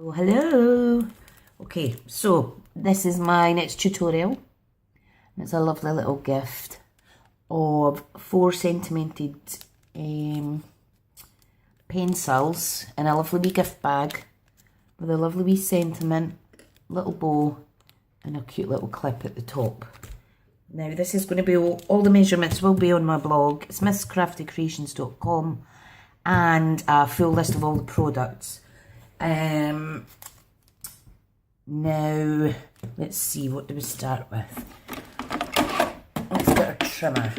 Oh, hello. Okay, so this is my next tutorial. It's a lovely little gift of 4 centimented pencils in a lovely wee gift bag with a lovely wee sentiment, little bow and a cute little clip at the top. Now this is going to be all the measurements will be on my blog, SmithsCraftyCreations.com, and a full list of all the products. Now, let's see, what do we start with? Let's get our trimmer.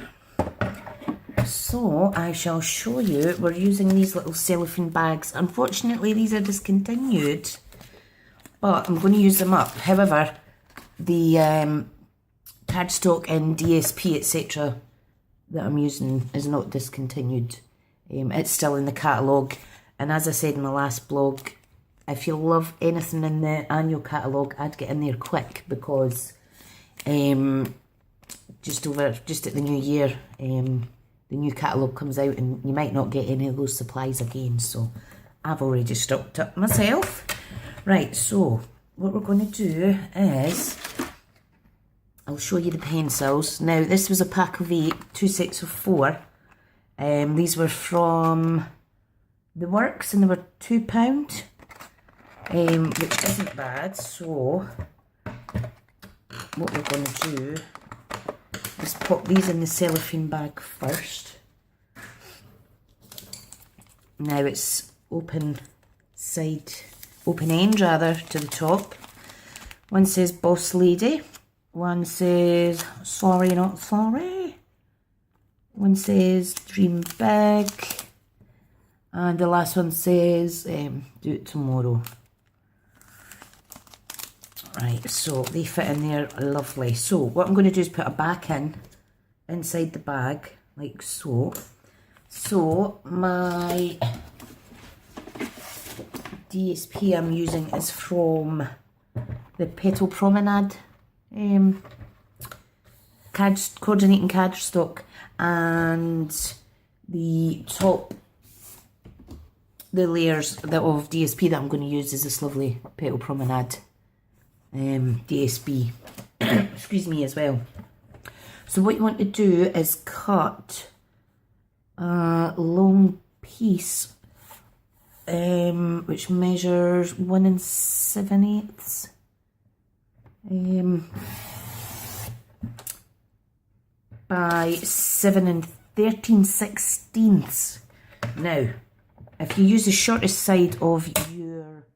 So, I shall show you, we're using these little cellophane bags. Unfortunately, these are discontinued, but I'm going to use them up. However, the cardstock and DSP, etc. that I'm using is not discontinued. It's still in the catalogue, and as I said in my last blog, if you love anything in the annual catalogue, I'd get in there quick, because just at the new year, the new catalogue comes out and you might not get any of those supplies again, so I've already stocked up myself. Right, so what we're going to do is, I'll show you the pencils. Now this was a pack of 8, 2 sets of 4. These were from The Works and they were £2. Which isn't bad. So what we're going to do is pop these in the cellophane bag first. Now it's open end rather, to the top. One says Boss Lady, one says Sorry Not Sorry, one says Dream Big, and the last one says Do It Tomorrow. Right, so they fit in there lovely. So what I'm going to do is put a back inside the bag, like so. So my DSP I'm using is from the Petal Promenade coordinating cardstock, and the layers of DSP that I'm going to use is this lovely Petal Promenade DSP, excuse me, as well. So what you want to do is cut a long piece which measures 1 7/8 by 7 13/16. Now if you use the shortest side of your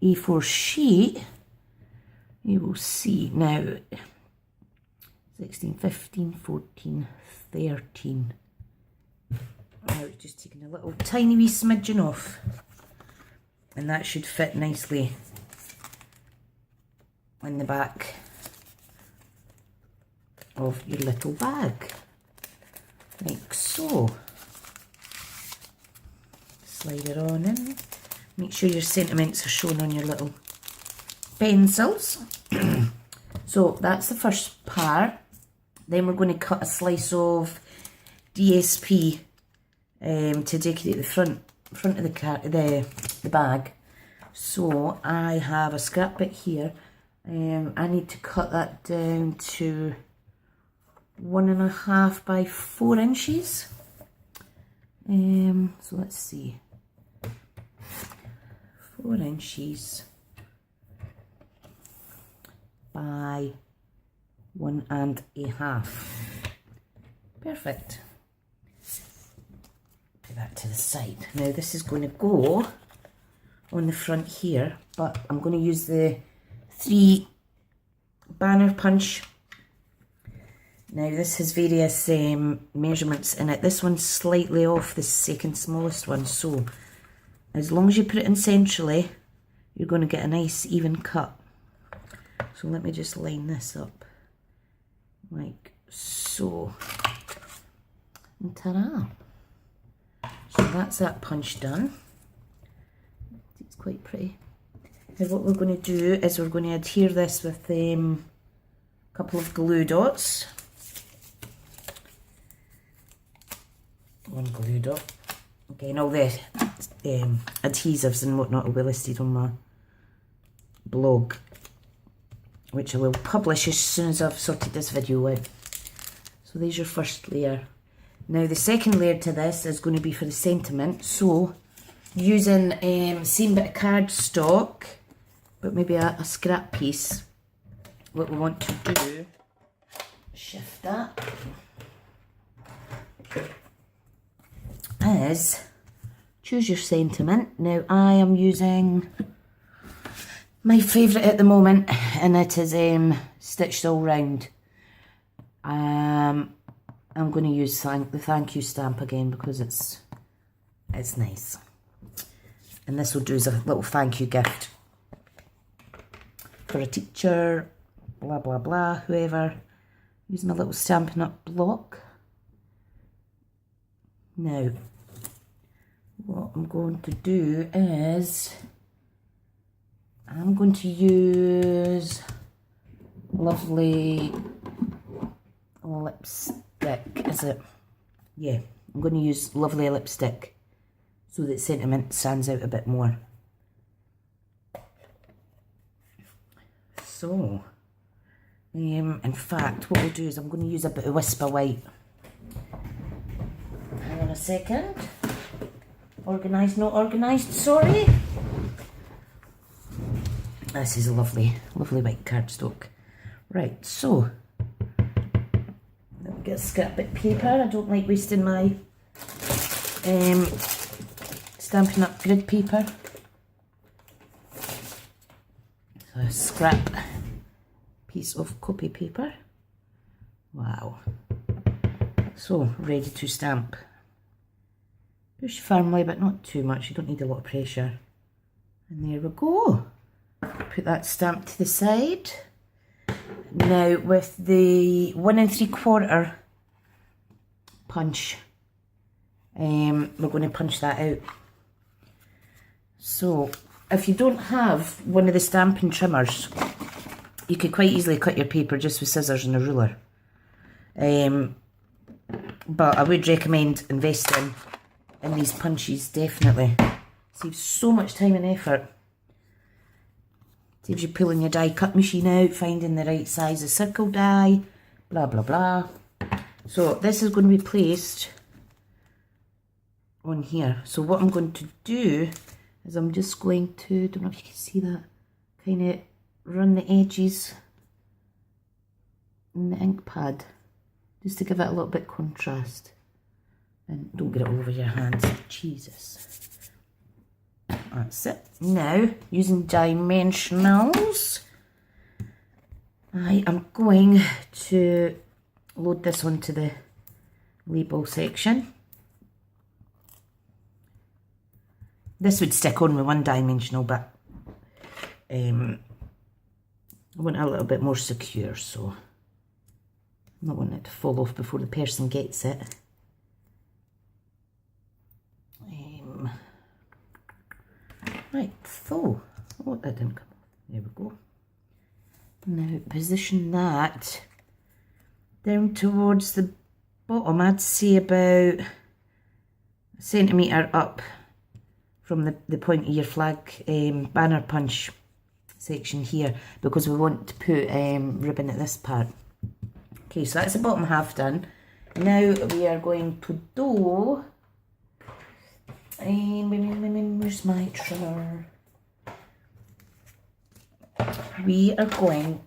A4 sheet, you will see now 16, 15, 14, 13. Now it's just taking a little tiny wee smidgen off, and that should fit nicely in the back of your little bag, like so. Slide it on in. Make sure your sentiments are shown on your little pencils. So that's the first part. Then we're going to cut a slice of DSP to decorate the front of the bag. So I have a scrap bit here. I need to cut that down to 1.5 by 4 inches. So let's see, 4 inches by 1.5. Perfect. Put that to the side. Now this is going to go on the front here, but I'm going to use the 3 banner punch. Now this has various measurements in it. This one's slightly off the second smallest one, so as long as you put it in centrally, you're going to get a nice even cut. So let me just line this up like so, and ta-da! So that's that punch done. It's quite pretty. Now what we're going to do is we're going to adhere this with a couple of glue dots. One glue dot. Again, all the adhesives and whatnot will be listed on my blog, which I will publish as soon as I've sorted this video out. So there's your first layer. Now the second layer to this is going to be for the sentiment. So using same bit of cardstock, but maybe a scrap piece. What we want to do, shift that, is choose your sentiment. Now I am using my favourite at the moment, and it is Stitched All Round. I'm going to use the thank you stamp again because it's nice. And this will do as a little thank you gift for a teacher, blah blah blah, whoever. Use my little Stampin' Up block. Now, what I'm going to do is I'm going to use lovely lipstick, is it? Yeah, I'm going to use lovely lipstick so that sentiment stands out a bit more. So, in fact, what we'll do is I'm going to use a bit of Whisper White. Hang on a second. Organised, not organised, sorry. This is a lovely, lovely white cardstock. Right, so let me get a scrap bit of paper. I don't like wasting my Stampin' Up grid paper. So a scrap piece of copy paper. Wow. So ready to stamp. Push firmly, but not too much. You don't need a lot of pressure. And there we go. Put that stamp to the side. Now with the 1 3/4 punch, we're going to punch that out. So if you don't have one of the stamping trimmers, you could quite easily cut your paper just with scissors and a ruler. But I would recommend investing in these punches, definitely. Saves so much time and effort. Saves you pulling your die cut machine out, finding the right size of circle die, blah blah blah. So this is going to be placed on here. So what I'm going to do is I'm just going to, don't know if you can see that, kind of run the edges in the ink pad just to give it a little bit contrast. And don't get it all over your hands, Jesus. That's it. Now, using dimensionals, I am going to load this onto the label section. This would stick on with one dimensional, but I want it a little bit more secure, so I'm not wanting it to fall off before the person gets it. Right, so, oh, that didn't come off. There we go. Now, position that down towards the bottom. I'd say about a centimetre up from the point of your flag banner punch section here, because we want to put ribbon at this part. Okay, so that's the bottom half done. Now we are going to do... where's my trimmer? We are going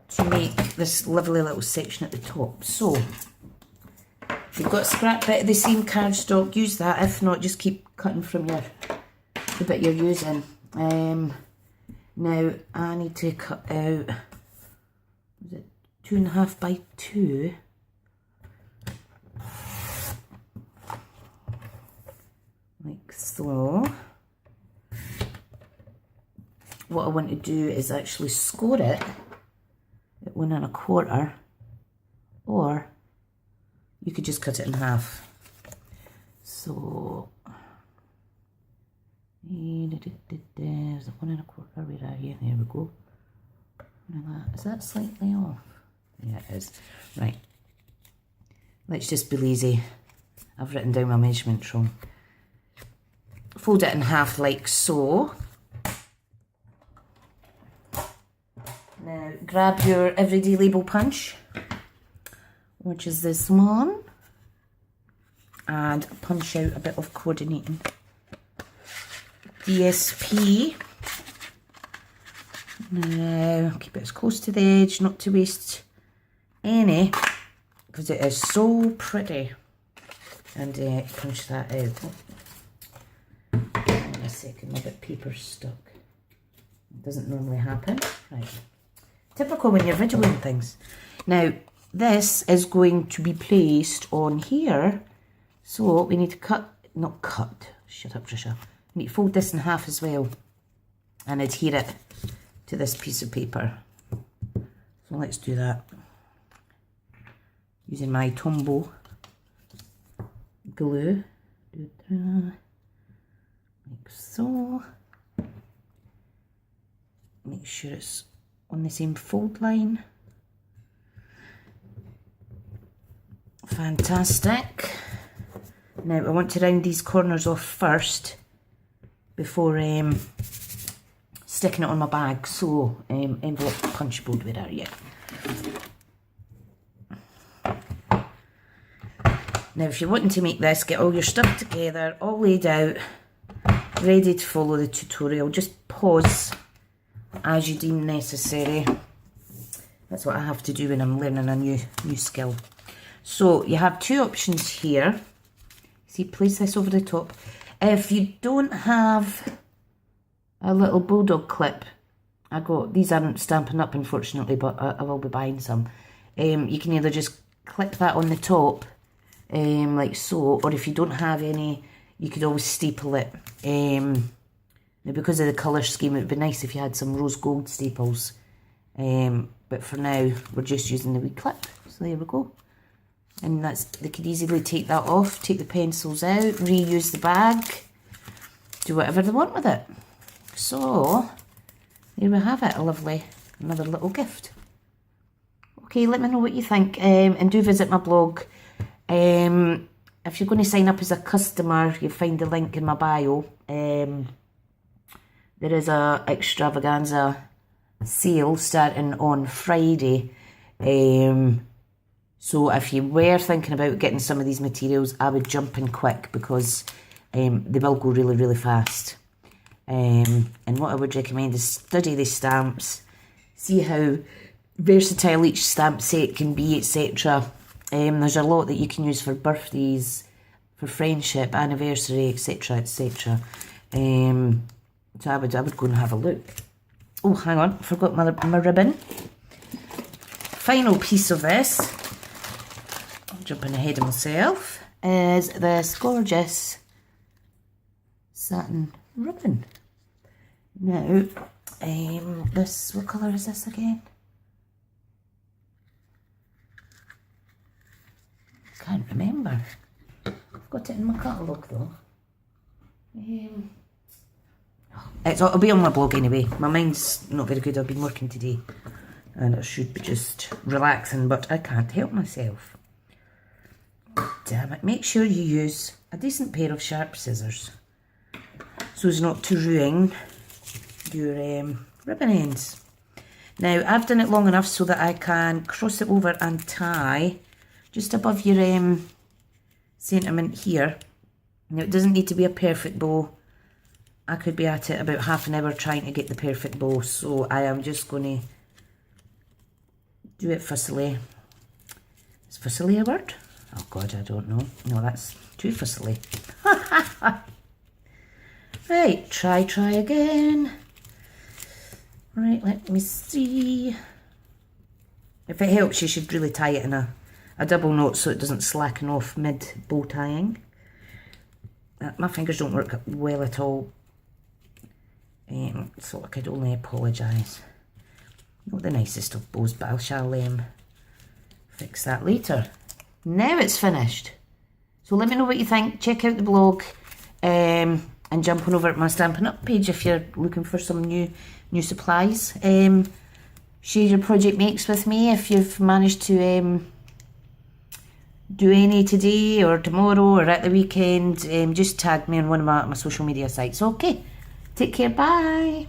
to make this lovely little section at the top. So, if you've got a scrap bit of the same cardstock, use that. If not, just keep cutting from the bit you're using. Now, I need to cut out, is it 2.5 by 2? Like so. What I want to do is actually score it at 1 1/4, or you could just cut it in half. So there's 1 1/4. Where are you? There we go. Is that slightly off? Yeah, it is. Right. Let's just be lazy. I've written down my measurements wrong. Fold it in half like so. Now grab your everyday label punch, which is this one, and punch out a bit of coordinating. DSP. Now keep it as close to the edge, not to waste any, because it is so pretty. And punch that out. Hang on a second, my bit paper's stuck. It doesn't normally happen. Right. Typical when you're videoing things. Now, this is going to be placed on here. So we need to shut up, Trisha. We need to fold this in half as well and adhere it to this piece of paper. So let's do that. Using my Tombow glue, like so. Make sure it's on the same fold line. Fantastic. Now I want to round these corners off first before sticking it on my bag. So envelope punch board, where are you? Now if you're wanting to make this, get all your stuff together, all laid out, ready to follow the tutorial. Just pause as you deem necessary. That's what I have to do when I'm learning a new skill. So you have two options here. See, place this over the top. If you don't have a little bulldog clip, these aren't Stampin' Up unfortunately, but I will be buying some. You can either just clip that on the top, like so, or if you don't have any, you could always staple it. Now because of the colour scheme, it would be nice if you had some rose gold staples. But for now, we're just using the wee clip. So there we go. And they could easily take that off, take the pencils out, reuse the bag, do whatever they want with it. So, there we have it, another little gift. Okay, let me know what you think, and do visit my blog. If you're going to sign up as a customer, you'll find the link in my bio. There is a extravaganza sale starting on Friday. So if you were thinking about getting some of these materials, I would jump in quick because they will go really, really fast. And what I would recommend is study the stamps, see how versatile each stamp set can be, etc. There's a lot that you can use for birthdays, for friendship, anniversary, etc, etc. So I would go and have a look. Oh, hang on, forgot my ribbon. Final piece of this, I'm jumping ahead of myself, is this gorgeous satin ribbon. Now, what colour is this again? Can't remember. I've got it in my catalogue though. It'll be on my blog anyway. My mind's not very good. I've been working today and I should be just relaxing, but I can't help myself. Damn it. Make sure you use a decent pair of sharp scissors so as not to ruin your ribbon ends. Now, I've done it long enough so that I can cross it over and tie just above your sentiment here. Now, it doesn't need to be a perfect bow. I could be at it about half an hour trying to get the perfect bow, so I am just going to do it fussily. Is fussily a word? Oh God, I don't know. No, that's too fussily. Right, try again. Right, let me see. If it helps, you should really tie it in a double knot so it doesn't slacken off mid bow tying. My fingers don't work well at all. So I could only apologise. Not the nicest of bows, but I shall fix that later. Now it's finished. So let me know what you think. Check out the blog and jump on over at my Stampin' Up page if you're looking for some new supplies. Share your project makes with me if you've managed to do any today or tomorrow or at the weekend. Just tag me on one of my social media sites. Okay. Take care, bye.